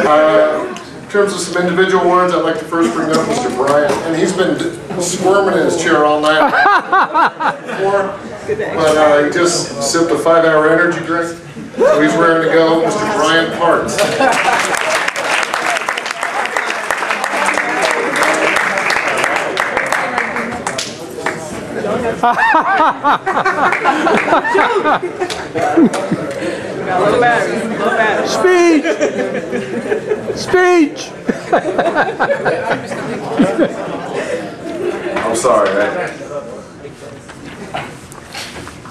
In terms of some individual awards, I'd like to first bring up Mr. Bryant, and he's been squirming in his chair all night before, but he just sipped a 5-hour energy drink, so he's raring to go. Mr. Bryant Parks. Speech! Speech! I'm sorry, man.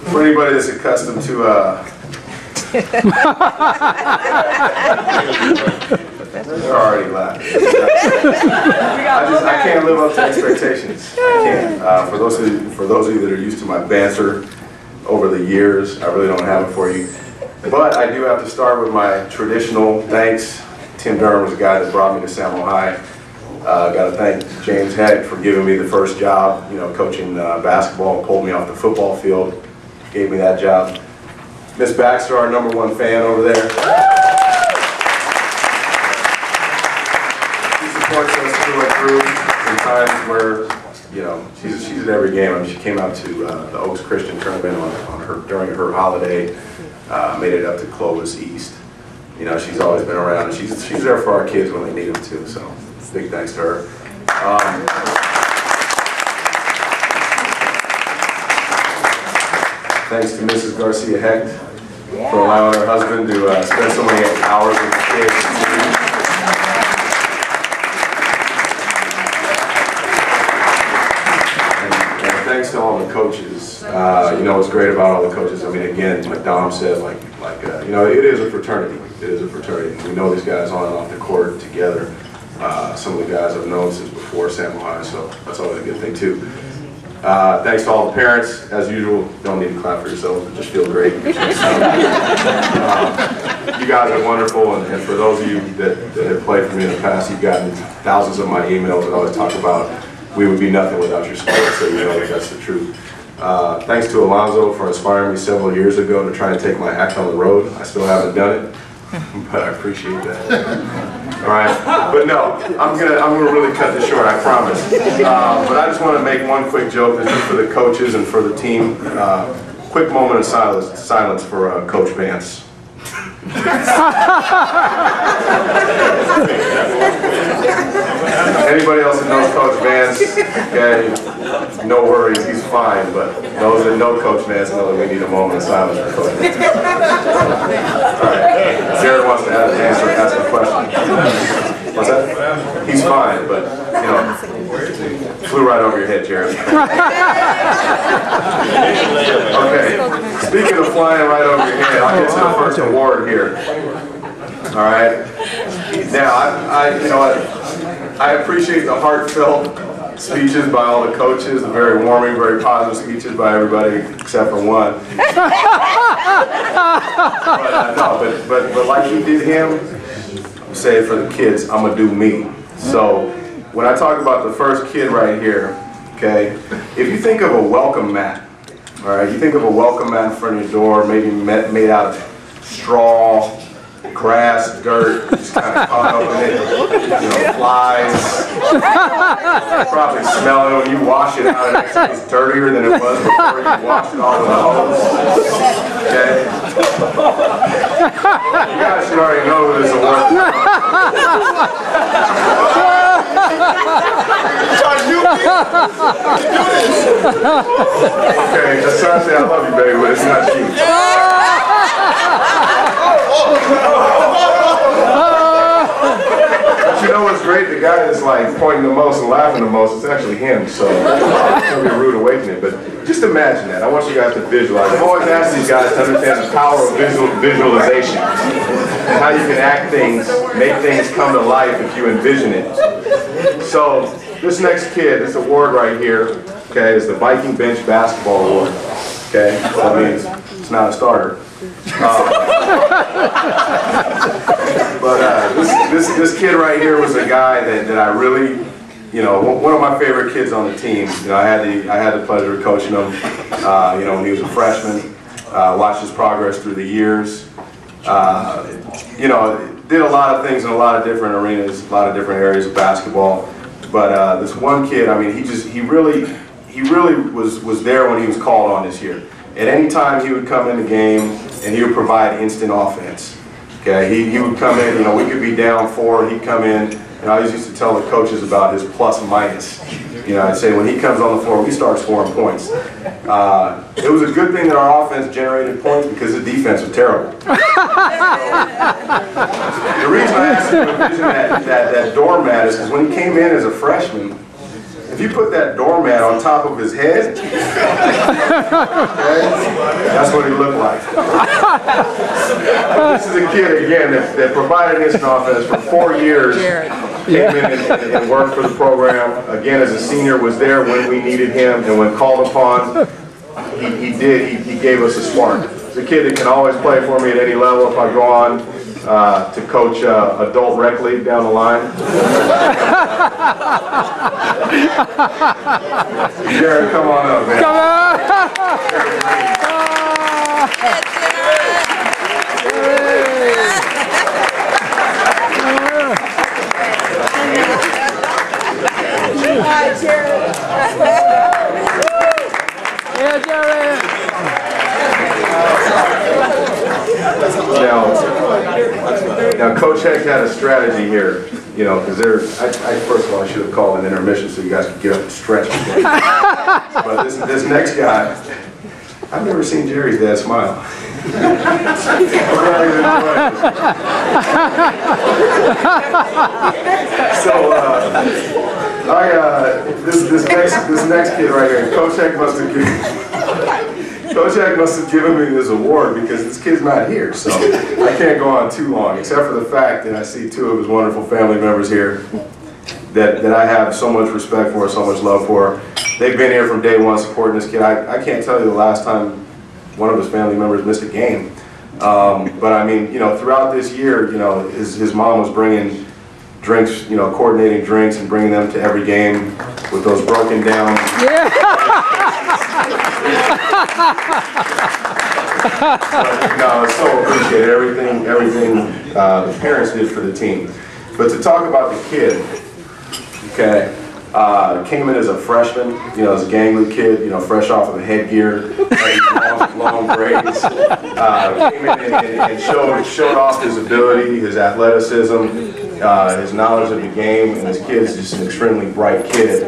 For anybody that's accustomed to they're already laughing. I can't live up to expectations. I can't. For those of you that are used to my banter over the years, I really don't have it for you. But I do have to start with my traditional thanks. Tim Durham was the guy that brought me to SAMOHI. Got to thank James Heck for giving me the first job, coaching basketball, pulled me off the football field, gave me that job. Miss Baxter, our #1 fan over there. She supports us through and through in times where, she's at every game. I mean, she came out to the Oaks Christian tournament during her holiday, made it up to Clovis East. She's always been around, and she's there for our kids when they need them too. So big thanks to her. Thanks to Mrs. Garcia Hecht for allowing her husband to spend so many hours with the kids. And thanks to all the coaches. What's great about all the coaches, I mean, again, like Dom said, it is a fraternity. It is a fraternity. We know these guys on and off the court together. Some of the guys I've known since before SAMOHI, so that's always a good thing too. Thanks to all the parents, as usual. Don't need to clap for yourselves, but just feel great. You guys are wonderful, and for those of you that have played for me in the past, you've gotten thousands of my emails that always talk about we would be nothing without your support, so that's the truth. Thanks to Alonzo for inspiring me several years ago to try and take my act on the road. I still haven't done it, but I appreciate that. All right, but no, I'm gonna really cut this short, I promise. But I just want to make one quick joke. This is for the coaches and for the team. Quick moment of silence for Coach Vance. Anybody else that knows Coach Vance, okay, no worries, he's fine, but those that know Coach Vance know that we need a moment of silence for Coach Vance. Alright, Jared wants to ask a question. What's that? He's fine, but, flew right over your head, Jared. Okay, speaking of flying right over your head, I'll get to the first award here. Alright? Now, I appreciate the heartfelt speeches by all the coaches, the very warming, very positive speeches by everybody except for one. But like you did him, say it for the kids, I'm gonna do me. So when I talk about the first kid right here, okay, if you think of a welcome mat, all right, you think of a welcome mat in front of your door, maybe made out of straw, grass, dirt, just kind of caught up in it, flies, probably smell it when you wash it out, it actually is dirtier than it was before you washed it all in the hose, okay? You guys should already know who this award is. Okay, that's trying to say I love you, baby, but it's not you. But you know what's great? The guy that's like pointing the most and laughing the most, it's actually him, so it's going to be a rude awakening. But just imagine that. I want you guys to visualize. I've always asked these guys to understand the power of visualization and how you can act things, make things come to life if you envision it. So this next kid, this award right here, okay, is the Viking Bench Basketball Award. Okay, so that means it's not a starter. But this kid right here was a guy that I really, one of my favorite kids on the team. I had the pleasure of coaching him. When he was a freshman, watched his progress through the years. did a lot of things in a lot of different arenas, a lot of different areas of basketball. But this one kid, I mean, he really was there when he was called on this year. At any time he would come in the game and he would provide instant offense. Okay, he would come in, you know, we could be down 4, he'd come in, and I always used to tell the coaches about his plus minus. You know, I'd say when he comes on the floor, we start scoring points. It was a good thing that our offense generated points because the defense was terrible. The reason I asked him to envision that doormat is because when he came in as a freshman, if you put that doormat on top of his head, okay, that's what he looked like. This is a kid, again, that provided instant offense for 4 years, came in and worked for the program. Again, as a senior, was there when we needed him, and when called upon, he gave us a spark. It's a kid that can always play for me at any level if I go on to coach adult rec league down the line. Jared, come on up, man. Come on! Hi, Jared. Yeah, Jared. Now, Coach Heck had a strategy here, you know, because first of all, I should have called an intermission so you guys could get up and stretch. But this next guy, I've never seen Jerry's dad smile. So, this next kid right here, Coach Heck must have given me this award because this kid's not here, so I can't go on too long, except for the fact that I see 2 of his wonderful family members here that I have so much respect for, so much love for. They've been here from day one supporting this kid. I can't tell you the last time one of his family members missed a game. But I mean, you know, throughout this year, you know, his mom was bringing drinks, you know, coordinating drinks and bringing them to every game with those broken down. Yeah. No, it's so appreciated, everything the parents did for the team. But to talk about the kid, okay, came in as a freshman, you know, as a gangly kid, you know, fresh off of a headgear, long braids. Came in and showed off his ability, his athleticism, his knowledge of the game, and this kid's just an extremely bright kid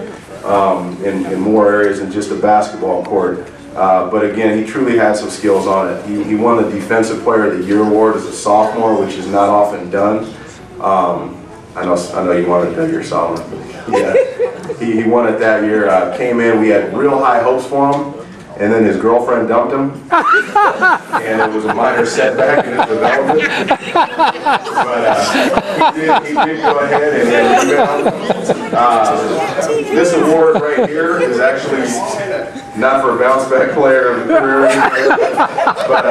in more areas than just a basketball court. But again, he truly had some skills on it. He won the Defensive Player of the Year award as a sophomore, which is not often done. I know you wanted to do your sophomore. Yeah, he won it that year. Came in, we had real high hopes for him, and then his girlfriend dumped him, and it was a minor setback in his development. But he did go ahead and rebound. This award right here is actually not for a bounce back player of the career, but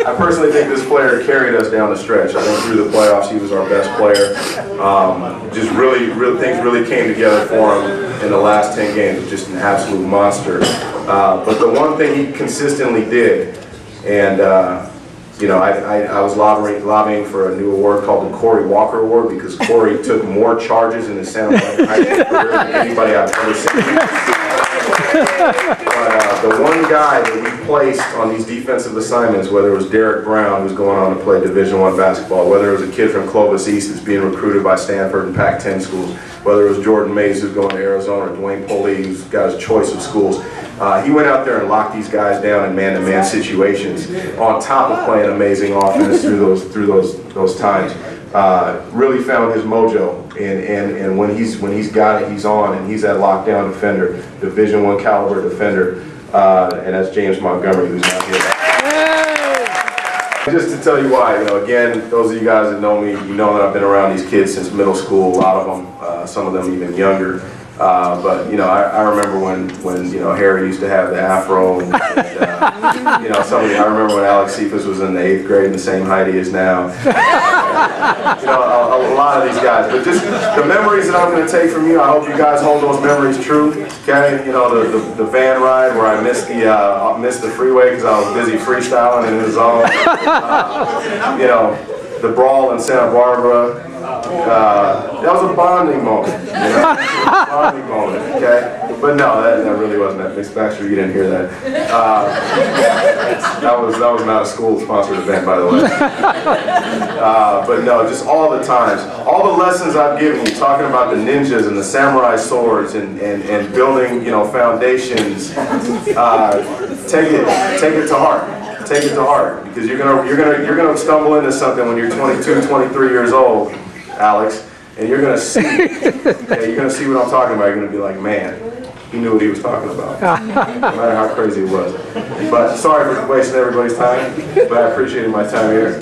I personally think this player carried us down the stretch. I think through the playoffs he was our best player. Just really things really came together for him in the last 10 games. Just an absolute monster. But the one thing he consistently did, and you know, I was lobbying for a new award called the Corey Walker Award because Corey took more charges in his Santa Monica high school career than anybody I've ever seen. But the one guy that we placed on these defensive assignments, whether it was Derek Brown, who's going on to play Division I basketball, whether it was a kid from Clovis East that's being recruited by Stanford and Pac-10 schools, whether it was Jordan Mays who's going to Arizona, or Dwayne Poley who's got his choice of schools, he went out there and locked these guys down in man-to-man situations on top of playing amazing offense through those times. Really found his mojo, and when he's got it, he's on, and he's that lockdown defender, Division I caliber defender, and that's James Montgomery, who's not here. Just to tell you why, you know, again, those of you guys that know me, you know that I've been around these kids since middle school, a lot of them, some of them even younger. But you know, I remember when you know Harry used to have the afro, and you know, I remember when Alex Cephas was in the 8th grade and the same height he is now. You know, a lot of these guys. But just the memories that I'm going to take from you, I hope you guys hold those memories true. Okay, you know, the van ride where I missed the freeway because I was busy freestyling in the zone. You know, the brawl in Santa Barbara. That was a bonding moment, you know? A bonding moment, okay? But no, that really wasn't that. Miss Baxter, you didn't hear that. That was not a school-sponsored event, by the way. But no, just all the times, all the lessons I've given you, talking about the ninjas and the samurai swords and building, you know, foundations. Take it to heart. Take it to heart, because you're gonna stumble into something when you're 22, 23 years old, Alex, and you're gonna see, you're gonna see what I'm talking about. You're gonna be like, man, he knew what he was talking about, no matter how crazy it was. But sorry for wasting everybody's time, but I appreciated my time here.